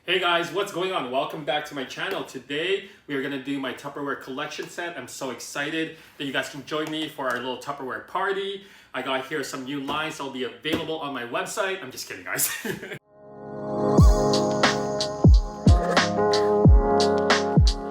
Hey guys, what's going on? Welcome back to my channel. Today we are going to do my Tupperware collection set. I'm so excited that you guys can join me for our little Tupperware party. I got here some new lines that will be available on my website. I'm just kidding, guys.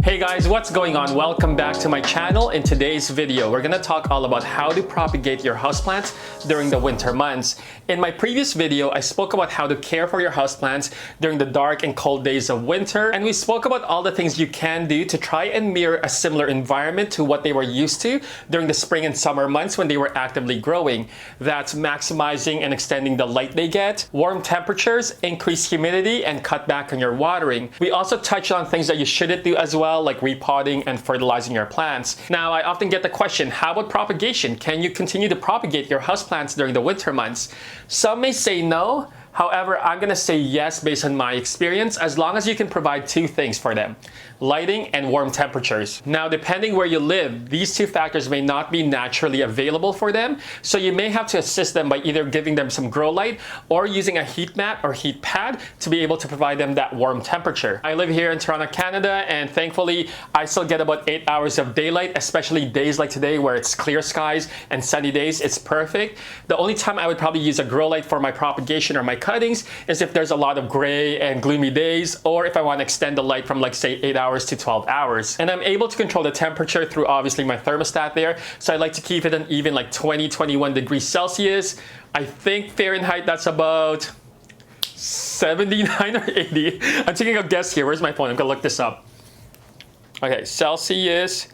Hey guys, what's going on? Welcome back to my channel. In today's video, we're gonna talk all about how to propagate your houseplants during the winter months. In my previous video, I spoke about how to care for your houseplants during the dark and cold days of winter, and we spoke about all the things you can do to try and mirror a similar environment to what they were used to during the spring and summer months when they were actively growing. That's maximizing and extending the light they get, warm temperatures, increased humidity, and cut back on your watering. We also touched on things that you shouldn't do as well, like repotting and fertilizing your plants. Now, I often get the question, how about propagation? Can you continue to propagate your houseplants during the winter months? Some may say no. However, I'm gonna say yes based on my experience, as long as you can provide two things for them: lighting and warm temperatures. Now, depending where you live, these two factors may not be naturally available for them, so you may have to assist them by either giving them some grow light or using a heat mat or heat pad to be able to provide them that warm temperature. I live here in Toronto, Canada, and thankfully, I still get about 8 hours of daylight, especially days like today where it's clear skies and sunny days. It's perfect. The only time I would probably use a grow light for my propagation or my cuttings is if there's a lot of gray and gloomy days, or if I want to extend the light from, like, say 8 hours to 12 hours. And I'm able to control the temperature through obviously my thermostat there. So I like to keep it an even like 20, 21 degrees Celsius. I think Fahrenheit, that's about 79 or 80. I'm taking a guess here. Where's my phone? I'm gonna look this up. Okay, Celsius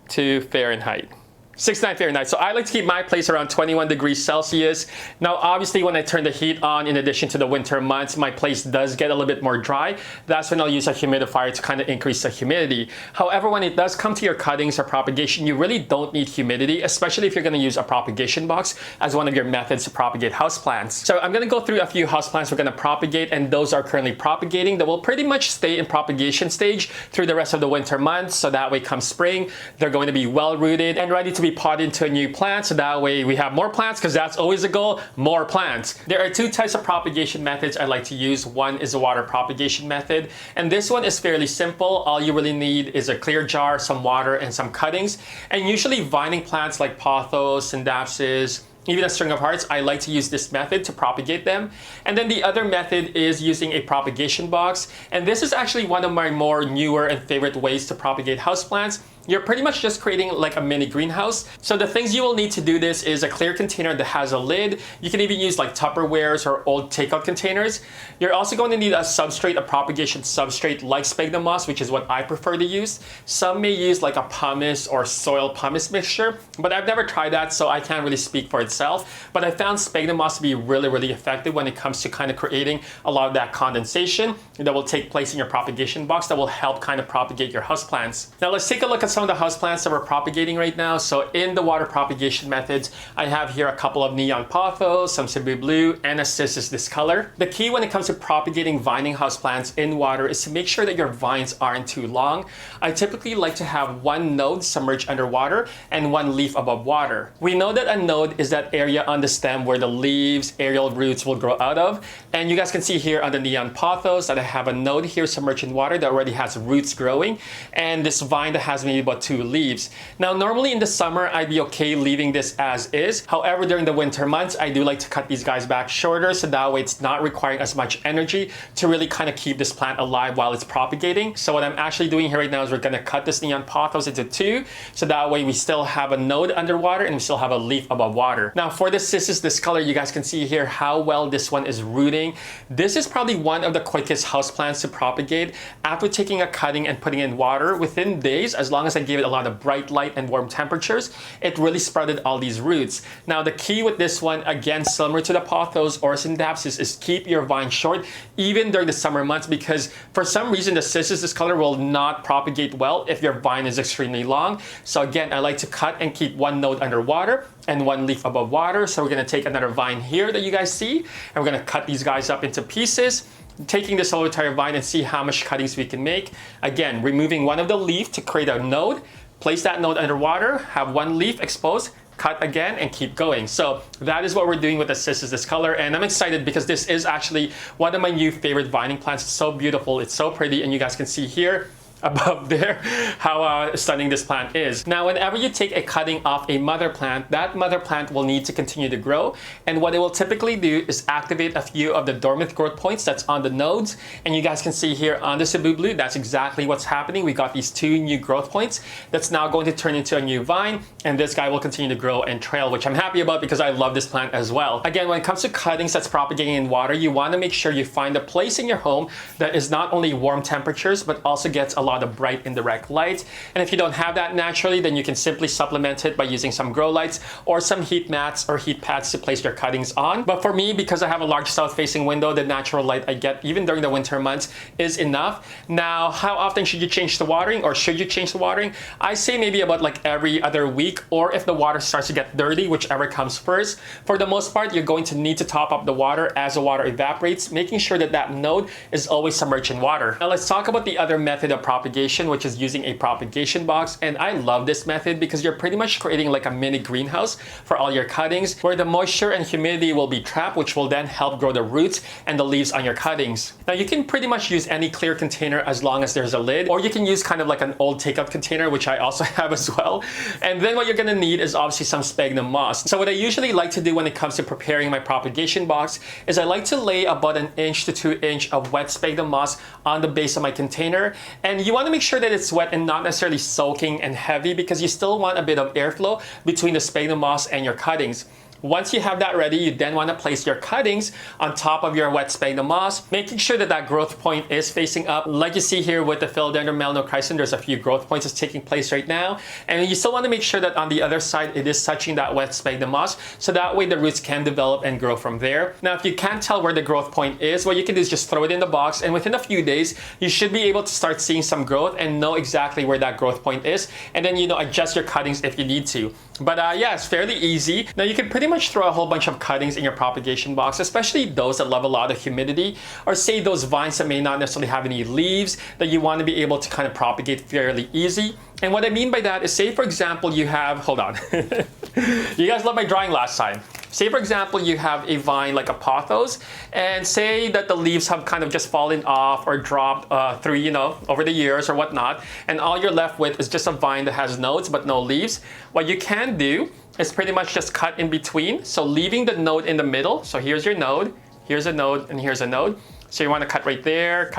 to Fahrenheit. 69 Fahrenheit. So I like to keep my place around 21 degrees Celsius. Now, obviously, when I turn the heat on, in addition to the winter months, my place does get a little bit more dry. That's when I'll use a humidifier to kind of increase the humidity. However, when it does come to your cuttings or propagation, you really don't need humidity, especially if you're going to use a propagation box as one of your methods to propagate houseplants. So I'm going to go through a few houseplants we're going to propagate, and those are currently propagating that will pretty much stay in propagation stage through the rest of the winter months. So that way, come spring, they're going to be well rooted and ready to be potted into a new plant, so that way we have more plants, because that's always the goal, more plants. There are two types of propagation methods I like to use. One is a water propagation method, and this one is fairly simple. All you really need is a clear jar, some water, and some cuttings. And usually vining plants like pothos, syndapsis, even a string of hearts, I like to use this method to propagate them. And then the other method is using a propagation box. And this is actually one of my more newer and favorite ways to propagate houseplants. You're pretty much just creating like a mini greenhouse. So the things you will need to do this is a clear container that has a lid. You can even use like Tupperwares or old takeout containers. You're also going to need a substrate, a propagation substrate like sphagnum moss, which is what I prefer to use. Some may use like a pumice or soil pumice mixture, but I've never tried that, so I can't really speak for itself. But I found sphagnum moss to be really, really effective when it comes to kind of creating a lot of that condensation that will take place in your propagation box that will help kind of propagate your houseplants. Now let's take a look at some of the houseplants that we're propagating right now. So in the water propagation methods, I have here a couple of neon pothos, some Cebu blue, and a cis this color. The key when it comes to propagating vining houseplants in water is to make sure that your vines aren't too long. I typically like to have one node submerged underwater and one leaf above water. We know that a node is that area on the stem where the leaves, aerial roots will grow out of. And you guys can see here on the neon pothos that I have a node here submerged in water that already has roots growing, and this vine that has maybe about 2 leaves. Now, normally in the summer, I'd be okay leaving this as is. However, during the winter months, I do like to cut these guys back shorter, so that way it's not requiring as much energy to really kind of keep this plant alive while it's propagating. So what I'm actually doing here right now is we're gonna cut this neon pothos into 2, so that way we still have a node underwater and we still have a leaf above water. Now for the cis this color, you guys can see here how well this one is rooting. This is probably one of the quickest houseplants to propagate. After taking a cutting and putting in water, within days, as long as I gave it a lot of bright light and warm temperatures, it really sprouted all these roots. Now the key with this one, again similar to the pothos or syndapsis, is keep your vine short even during the summer months, because for some reason the cis this color will not propagate well if your vine is extremely long. So again, I like to cut and keep one node underwater and one leaf above water. So we're gonna take another vine here that you guys see, and we're gonna cut these guys up into pieces, taking this whole entire vine and see how much cuttings we can make. Again, removing one of the leaf to create a node, place that node underwater, have one leaf exposed, cut again, and keep going. So that is what we're doing with the Cis is this color, and I'm excited because this is actually one of my new favorite vining plants. It's so beautiful, it's so pretty, and you guys can see here above there how stunning this plant is. Now, whenever you take a cutting off a mother plant, that mother plant will need to continue to grow, and what it will typically do is activate a few of the dormant growth points that's on the nodes, and you guys can see here on the Cebu Blue, that's exactly what's happening. We got these 2 new growth points that's now going to turn into a new vine, and this guy will continue to grow and trail, which I'm happy about because I love this plant as well. Again, when it comes to cuttings that's propagating in water, you want to make sure you find a place in your home that is not only warm temperatures but also gets a lot of bright indirect light. And if you don't have that naturally, then you can simply supplement it by using some grow lights or some heat mats or heat pads to place your cuttings on. But for me, because I have a large south facing window, the natural light I get even during the winter months is enough. Now, how often should you change the watering, or should you change the watering? I say maybe about like every other week, or if the water starts to get dirty, whichever comes first. For the most part, you're going to need to top up the water as the water evaporates, making sure that that node is always submerged in water. Now let's talk about the other method of propagation, which is using a propagation box. And I love this method because you're pretty much creating like a mini greenhouse for all your cuttings, where the moisture and humidity will be trapped, which will then help grow the roots and the leaves on your cuttings. Now you can pretty much use any clear container as long as there's a lid, or you can use kind of like an old takeout container, which I also have as well. And then what you're gonna need is obviously some sphagnum moss. So what I usually like to do when it comes to preparing my propagation box is I like to lay about 1 inch to 2 inch of wet sphagnum moss on the base of my container. And you wanna make sure that it's wet and not necessarily soaking and heavy, because you still want a bit of airflow between the sphagnum moss and your cuttings. Once you have that ready, you then want to place your cuttings on top of your wet sphagnum moss, making sure that that growth point is facing up. Like you see here with the Philodendron melanochrysum, there's a few growth points that's taking place right now. And you still want to make sure that on the other side, it is touching that wet sphagnum moss, so that way the roots can develop and grow from there. Now, if you can't tell where the growth point is, what you can do is just throw it in the box, and within a few days, you should be able to start seeing some growth and know exactly where that growth point is. And then, adjust your cuttings if you need to. But yeah, it's fairly easy. Now you can pretty much throw a whole bunch of cuttings in your propagation box, especially those that love a lot of humidity, or say those vines that may not necessarily have any leaves that you want to be able to kind of propagate fairly easy. And what I mean by that is, say for example you have, hold on, you guys loved my drawing last time. Say for example you have a vine like a pothos, and say that the leaves have kind of just fallen off or dropped through, over the years or whatnot, and all you're left with is just a vine that has nodes but no leaves. What you can do is pretty much just cut in between, so leaving the node in the middle. So here's your node, here's a node, and here's a node. So you want to cut right there,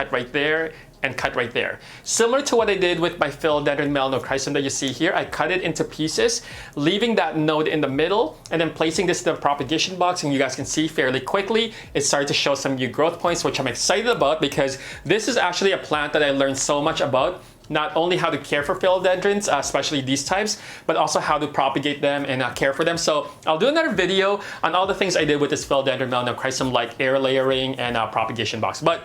and cut right there. Similar to what I did with my Philodendron melanochrysum that you see here, I cut it into pieces, leaving that node in the middle, and then placing this in the propagation box, and you guys can see fairly quickly, it started to show some new growth points, which I'm excited about, because this is actually a plant that I learned so much about. Not only how to care for philodendrons, especially these types, but also how to propagate them and care for them. So I'll do another video on all the things I did with this Philodendron melanochrysum, like air layering and propagation box. But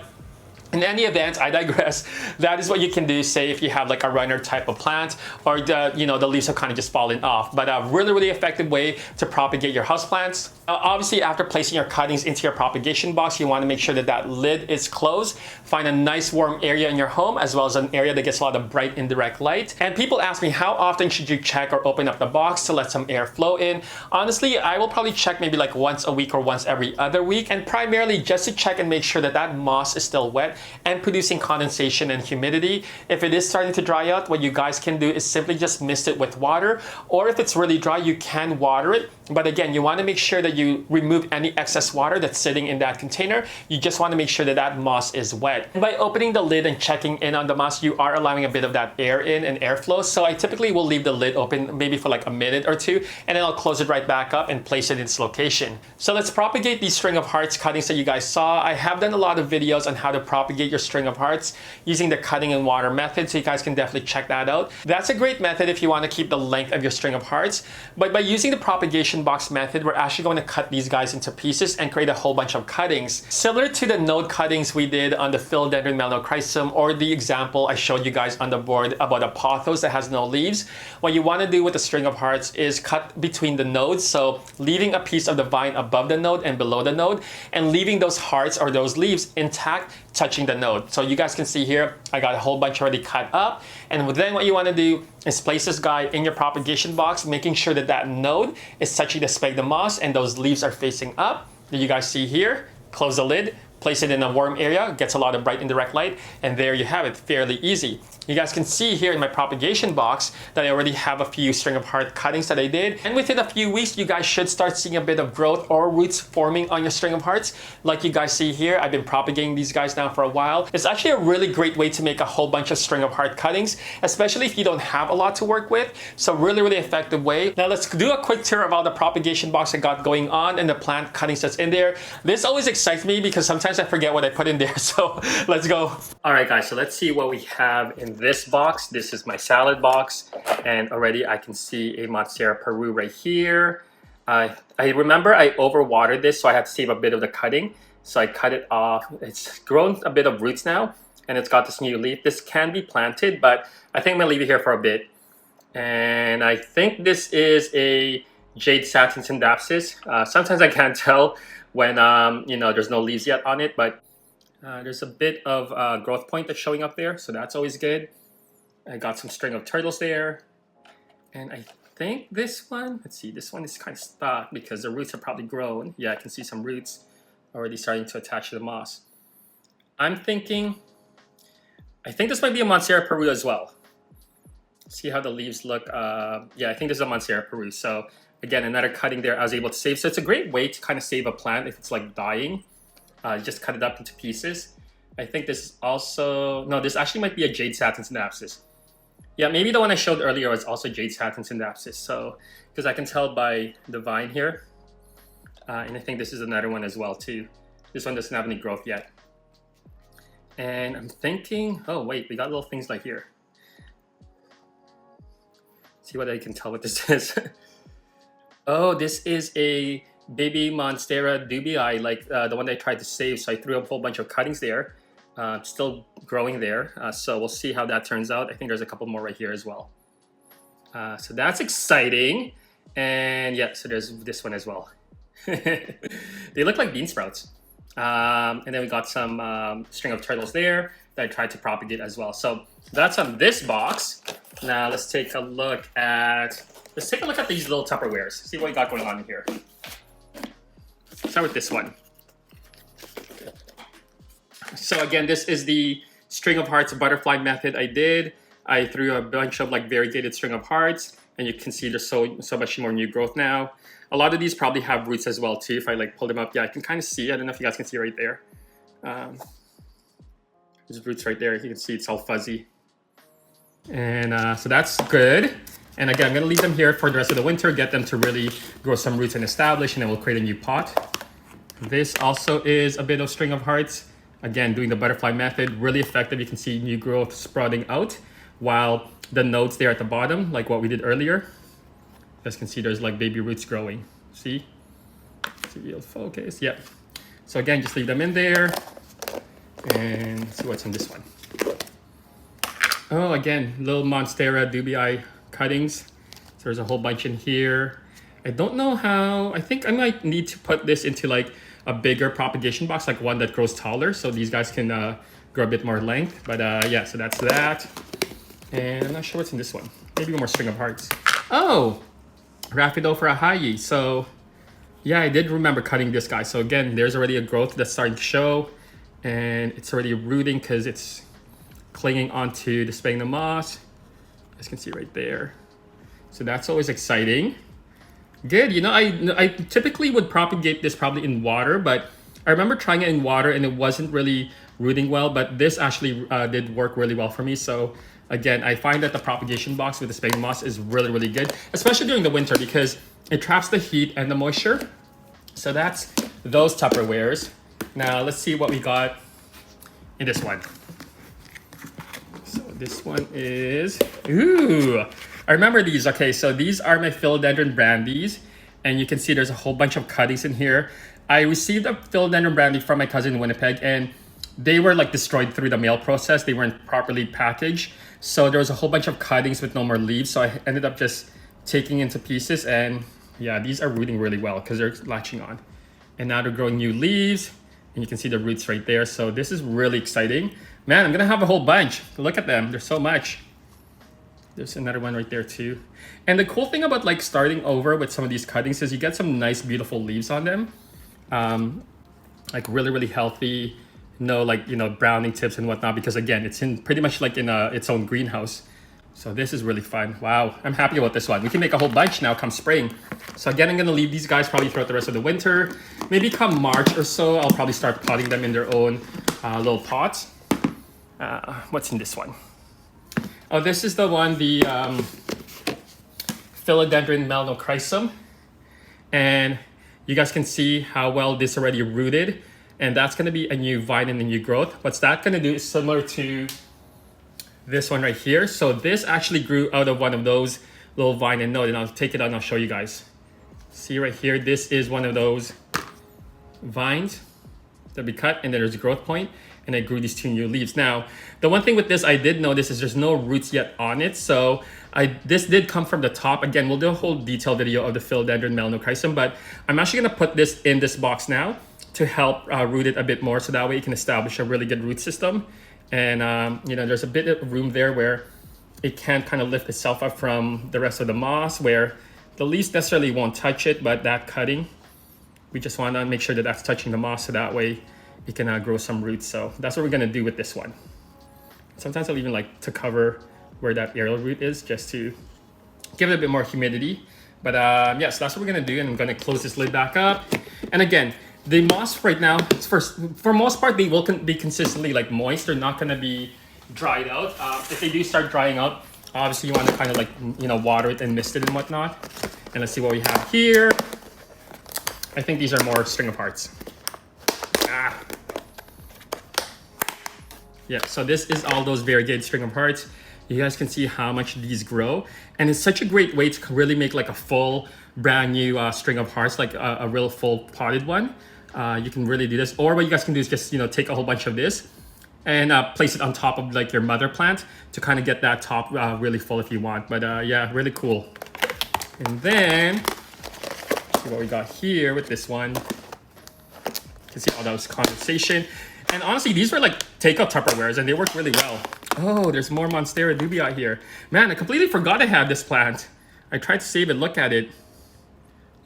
in any event, I digress. That is what you can do, say if you have like a runner type of plant, or the leaves have kind of just fallen off. But a really, really effective way to propagate your houseplants. Obviously, after placing your cuttings into your propagation box, you want to make sure that that lid is closed. Find a nice warm area in your home, as well as an area that gets a lot of bright indirect light. And people ask me, how often should you check or open up the box to let some air flow in? Honestly, I will probably check maybe like once a week or once every other week, and primarily just to check and make sure that that moss is still wet and producing condensation and humidity. If it is starting to dry out, what you guys can do is simply just mist it with water, or if it's really dry, you can water it. But again, you want to make sure that you remove any excess water that's sitting in that container. You just want to make sure that that moss is wet. And by opening the lid and checking in on the moss, you are allowing a bit of that air in and airflow. So I typically will leave the lid open maybe for like a minute or two, and then I'll close it right back up and place it in its location. So let's propagate these string of hearts cuttings that you guys saw. I have done a lot of videos on how to propagate your string of hearts using the cutting and water method, so you guys can definitely check that out. That's a great method if you want to keep the length of your string of hearts. But by using the propagation box method, we're actually going to cut these guys into pieces and create a whole bunch of cuttings. Similar to the node cuttings we did on the Philodendron melanochrysum, or the example I showed you guys on the board about a pothos that has no leaves, what you want to do with the string of hearts is cut between the nodes, so leaving a piece of the vine above the node and below the node, and leaving those hearts or those leaves intact, touching touching the node. So you guys can see here, I got a whole bunch already cut up. And then what you want to do is place this guy in your propagation box, making sure that that node is touching the sphagnum moss and those leaves are facing up. You guys see here, close the lid, place it in a warm area, gets a lot of bright indirect light, and there you have it, fairly easy. You guys can see here in my propagation box that I already have a few string of heart cuttings that I did. And within a few weeks, you guys should start seeing a bit of growth or roots forming on your string of hearts. Like you guys see here, I've been propagating these guys now for a while. It's actually a really great way to make a whole bunch of string of heart cuttings, especially if you don't have a lot to work with. So really, really effective way. Now let's do a quick tour of all the propagation box I got going on and the plant cuttings that's in there. This always excites me because sometimes I forget what I put in there. So let's go. All right, guys, so let's see what we have in this box. This is my salad box, and already I can see a Monstera Peru right here. I remember I overwatered this, so I had to save a bit of the cutting. So I cut it off. It's grown a bit of roots now, and it's got this new leaf. This can be planted, but I think I'm gonna leave it here for a bit. And I think this is a Jade Satin Syndapsis. Sometimes I can't tell when you know, there's no leaves yet on it, but there's a bit of growth point that's showing up there, so that's always good. I got some string of turtles there. And I think this one, let's see, this one is kind of stuck because the roots are probably grown. Yeah, I can see some roots already starting to attach to the moss. I think this might be a Monstera Peru as well. See how the leaves look. Yeah, I think this is a Monstera Peru. So again, another cutting there I was able to save. So it's a great way to kind of save a plant if it's like dying. Just cut it up into pieces. I think this is also, no, this actually might be a Jade Satin Syndapsis. Yeah, maybe the one I showed earlier was also Jade Satin Syndapsis. So, because I can tell by the vine here. And I think this is another one as well too. This one doesn't have any growth yet. And I'm thinking, oh wait, we got little things like here. See what I can tell what this is. Oh, this is a baby Monstera dubii, like the one that I tried to save. So I threw up a whole bunch of cuttings there. Still growing there. So we'll see how that turns out. I think there's a couple more right here as well. So that's exciting. And yeah, so there's this one as well. They look like bean sprouts. And then we got some string of turtles there that I tried to propagate as well. So that's on this box. Now let's take a look at these little Tupperwares. See what we got going on in here. Start with this one. So again, this is the string of hearts butterfly method I did. I threw a bunch of like variegated string of hearts, and you can see there's so much more new growth now. A lot of these probably have roots as well too. If I like pull them up, yeah, I can kind of see. I don't know if you guys can see right there. There's roots right there. You can see it's all fuzzy. And so that's good. And again, I'm gonna leave them here for the rest of the winter, get them to really grow some roots and establish, and then we'll create a new pot. This also is a bit of string of hearts. Again, doing the butterfly method, really effective. You can see new growth sprouting out while the nodes there at the bottom, like what we did earlier. You guys can see there's like baby roots growing. See? See, you'll focus. Yep. So again, just leave them in there and see what's in this one. Oh, again, little Monstera dubii cuttings. So there's a whole bunch in here. I don't know how, I think I might need to put this into like a bigger propagation box, like one that grows taller, so these guys can grow a bit more length. But yeah, so that's that. And I'm not sure what's in this one. Maybe one more string of hearts. Oh, Rhaphidophora hayi. So yeah, I did remember cutting this guy. So again, there's already a growth that's starting to show, and it's already rooting because it's clinging onto the sphagnum moss. You guys can see right there. So that's always exciting. Good. You know, I typically would propagate this probably in water, but I remember trying it in water and it wasn't really rooting well, but this actually did work really well for me. So again, I find that the propagation box with the sphagnum moss is really, really good, especially during the winter because it traps the heat and the moisture. So that's those Tupperwares. Now let's see what we got in this one. So this one is, ooh, I remember these. Okay, so these are my philodendron brandies, and you can see there's a whole bunch of cuttings in here. I received a philodendron brandy from my cousin in Winnipeg, and they were like destroyed through the mail process. They weren't properly packaged. So there was a whole bunch of cuttings with no more leaves. So I ended up just taking into pieces, and yeah, these are rooting really well because they're latching on. And now they're growing new leaves. And you can see the roots right there. So this is really exciting. Man, I'm gonna have a whole bunch. Look at them, there's so much. There's another one right there too. And the cool thing about like starting over with some of these cuttings is you get some nice, beautiful leaves on them. Like really, really healthy. No like, you know, browning tips and whatnot, because again, it's in pretty much like in its own greenhouse. So this is really fun. Wow, I'm happy about this one. We can make a whole bunch now come spring. So again, I'm gonna leave these guys probably throughout the rest of the winter. Maybe come March or so, I'll probably start potting them in their own little pots. What's in this one? Oh, this is the one, the Philodendron melanochrysum. And you guys can see how well this already rooted. And that's gonna be a new vine and a new growth. What's that gonna do is similar to this one right here. So this actually grew out of one of those little vine and node, and I'll take it out and I'll show you guys. See right here, this is one of those vines that we cut, and then there's a growth point, and I grew these two new leaves. Now, the one thing with this I did notice is there's no roots yet on it. So this did come from the top. Again, we'll do a whole detailed video of the Philodendron melanochrysum, but I'm actually gonna put this in this box now to help root it a bit more, so that way you can establish a really good root system. And you know, there's a bit of room there where it can kind of lift itself up from the rest of the moss, where the leaves necessarily won't touch it, but that cutting, we just want to make sure that that's touching the moss, so that way it can grow some roots. So that's what we're going to do with this one. Sometimes I'll even like to cover where that aerial root is, just to give it a bit more humidity. But yeah, so that's what we're going to do, and I'm going to close this lid back up. And again, the moss right now, for most part, they will be consistently like moist. They're not going to be dried out. If they do start drying out, obviously you want to kind of like, you know, water it and mist it and whatnot. And let's see what we have here. I think these are more string of hearts. Yeah, so this is all those variegated string of hearts. You guys can see how much these grow. And it's such a great way to really make like a full brand new string of hearts, like a real full potted one. You can really do this. Or what you guys can do is just, you know, take a whole bunch of this and place it on top of like your mother plant to kind of get that top really full if you want. But yeah, really cool. And then, see what we got here with this one. You can see all those condensation. And honestly, these were like takeout Tupperwares, and they work really well. Oh, there's more Monstera dubii here. Man, I completely forgot I had this plant. I tried to save it. Look at it.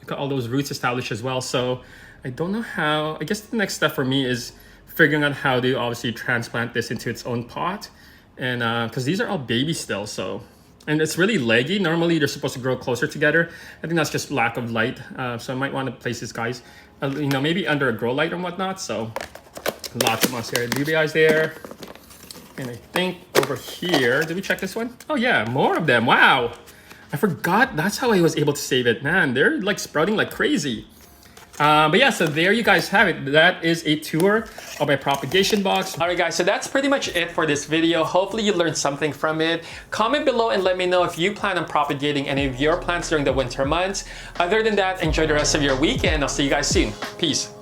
Look at all those roots established as well. So I don't know how. I guess the next step for me is figuring out how to obviously transplant this into its own pot. And because these are all baby still, so. And it's really leggy. Normally they're supposed to grow closer together. I think that's just lack of light. So I might want to place these guys, you know, maybe under a grow light and whatnot. So lots of Monstera dubii there. And I think over here, did we check this one? Oh yeah, more of them. Wow. I forgot that's how I was able to save it. Man, they're like sprouting like crazy. But yeah, so there you guys have it. That is a tour of my propagation box. All right, guys, so that's pretty much it for this video. Hopefully you learned something from it. Comment below and let me know if you plan on propagating any of your plants during the winter months. Other than that, enjoy the rest of your week, and I'll see you guys soon. Peace.